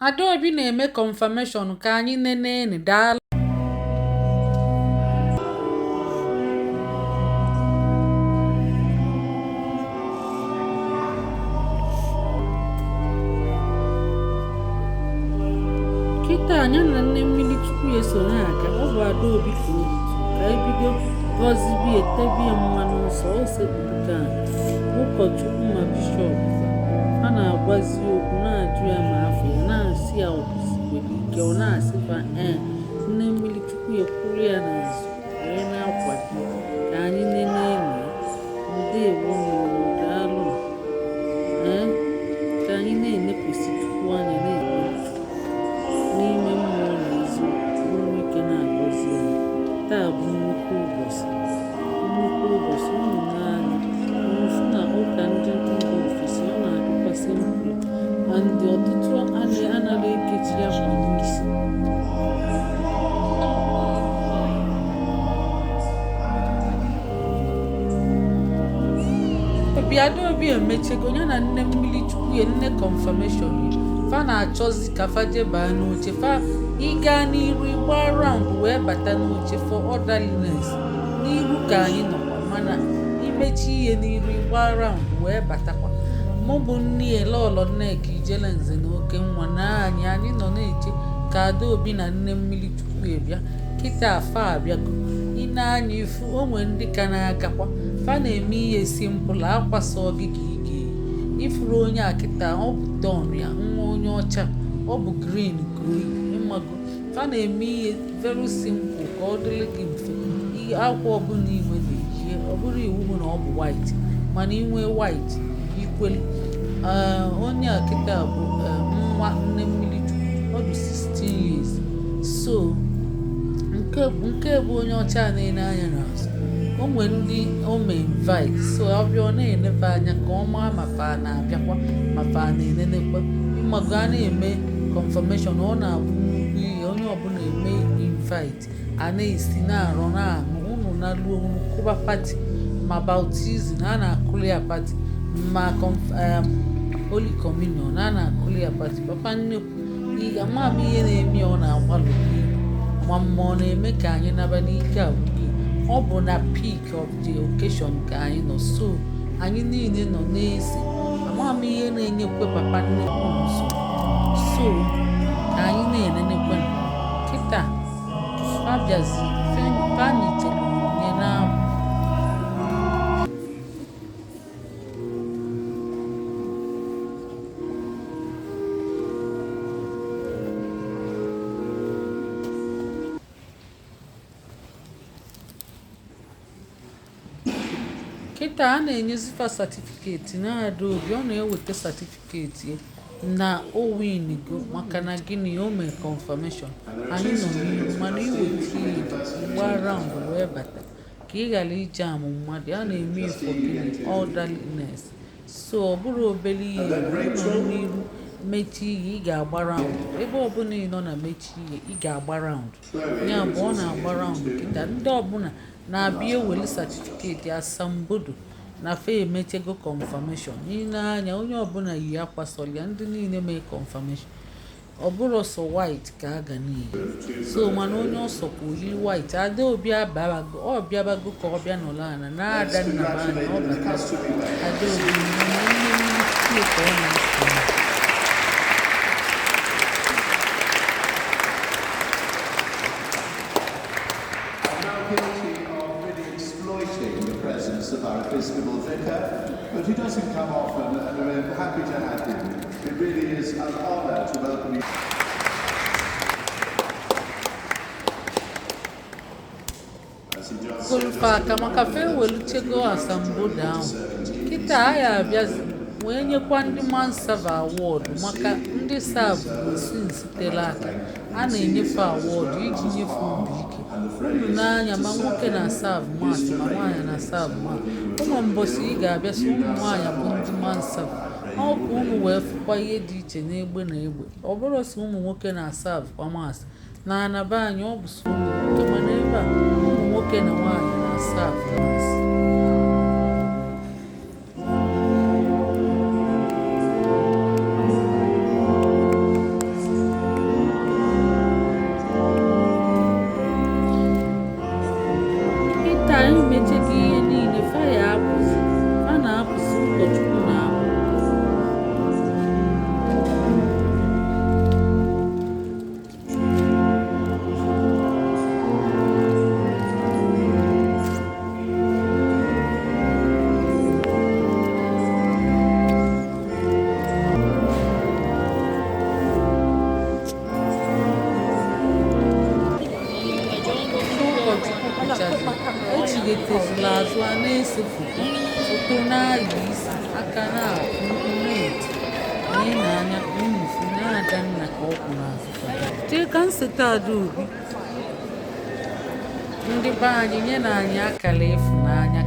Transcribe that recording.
Adaobi na-eme confirmation ka anyị nenee daalụ. Kịta anya na nne mmiri Chukwu ya so na-aga, ọ bụ Adaobi ka o butu ka ebido gọzibie tebie mmanụ nsọ o sekpụta ụkọchukwu ma bishọp a na-agwazi okwu na-ajụ ya ma afọ ya na-asị ya ọbụzikwere ike ọ na-asịkwa nne mmiri Chukwu ya kwuru ya n'azụ wee na-akwado ka anyị nenee ya. Ndeewo daalụ ka anyị na-enepụsị Chukwu anya na-ekpe n'ime mmụọ na eziokwu bụrụ ike na-agọzi ya. Taa bụ nnukwu ụbọchị ụmụ n'anya mfu na ụka ndị mba ofesi ọ na-adịkwasị mkpụrụ ma ndị ọtụtụ anaghị ekechi ya kwa n'isi. Adaobi emechego ya na nne mmiri Chukwu ya nne confirmation fa na-achọzi ka fa jebaa n'oche fa ịga n'iru ịgba round wee bata n'oche for orderliness n'iru ka anyị nọkwa mana imechi ihe n'iru ịgba round wee batakwa. Mụ bụ nne Elọlọ Nneka Ijelenze na oke nwa na anyị nọ na-eche ka Adaobi na nne mmiri Chukwu ebịa. Kịta afa abịago ine anya ifu onwe ndị ka na-agakwa fa na-eme ihe simpụl akwasa gị ka ị ga-eyi ifuru onye a kịta ọ bụ don ya nwa onye ọcha ọ bụ green ka oyi ịmago fa na-eme ihe very simple ka ọ dịrị gị mfe. Ihe akwa ọbụla iwe na-eyi ọ bụrụ iwu bụ na ọ bụ white mana inwe white ikweli. Onye a kịta bụ nwa nne mmiri Chukwu ọ bụ 16 years so nke bụ onye ọcha na-ene anya n'azụ o nwere ndị ome invite so ọbịa ọ na-enebe anya ka ọ maa ma fa na-abịakwa ma fa na-enenekwa ịmago a na-eme confirmation ọ na-abụ nnukwu ihe onye ọbụla eme invite a na-esi na-arọ na-aṅụ ụnụ na luo kụba pati ma baptizim a na-akụli ya pati ma holy communion a na-akụli ya pati papa nnekwu ama m ihe na-eme ọ na-agbalụ ma mma ọ na-eme ka anyị naba n'ike agwụghị. Ọ bụ na peak of the occasion ka anyị nọ so anyị niile nọ na-ese ama m ihe na-enyekwe papa nnekwu nso so ka anyị na-enenekwe kịta abịazi fanitere nye n'abụ. Kịta a na-enyezifa satifiketi na Adaobi ọ na-eweta satifiketi na o winigo maka na gịnị o mee confirmation anyị nọ n'ihu mana iweta ihe gba round wee bata ka ị ghara ije amụ mmadụ a na-eme for gịnị orderliness so ọ bụrụ obere ihe nọ n'iru mechi ihe ị ga-agba round ebe ọbụla ị nọ na mechi ihe ị ga-agba round ya bụ ọ na-agba round kịta ndị ọbụla na-abịa eweli satifiketi asambodo na fe emechego confirmation n'ile anya onye ọbụla yi akwa sọlịa ndị niile mee confirmation ọ bụrụ sọ white ka a ga n'iyi so mana onye ọsọ ka oyi white Adaobi ọ bịabago ka ọ bịa n'ụlọ ana na-ada nnabana ọ bata Adaobi mana ihe mmiri ka ọ na-asọ of our Episcopal vicar, but he doesn't come often, and we're happy to have him. It really is an honour to welcome you. Kulpaka maka fe weluchego asambodo ahụ kịta anyị abịazi wee nyekwa ndị Mansava award maka ndị sav gosi sitere aka a na-enyefe award iji nyefe obi ike unu n'anya ma nwoke na-asav mat ma nwaanyị na-asav mat ụmụ mbọchị ị ga-abịa so ụmụ nwaanyị bụ ndị Mansava ọ bụ unu wee fụkwa ihe dị iche n'egbe na egbe ọ bụrụ si ụmụ nwoke na-asav kwa masị na anaba anyị ọ bụ so ụmụ nwoke mana ebe a ụmụ nwoke na nwaanyị na-asav masị. na-ese foto na-ayị isi aka na-akwụ na-eti anyị na-anya unufu na-ada nna ka ọ kwụ n'azụ jee ka nseta Adaobi ndị be anyị nye na anyị akara ịfụnanya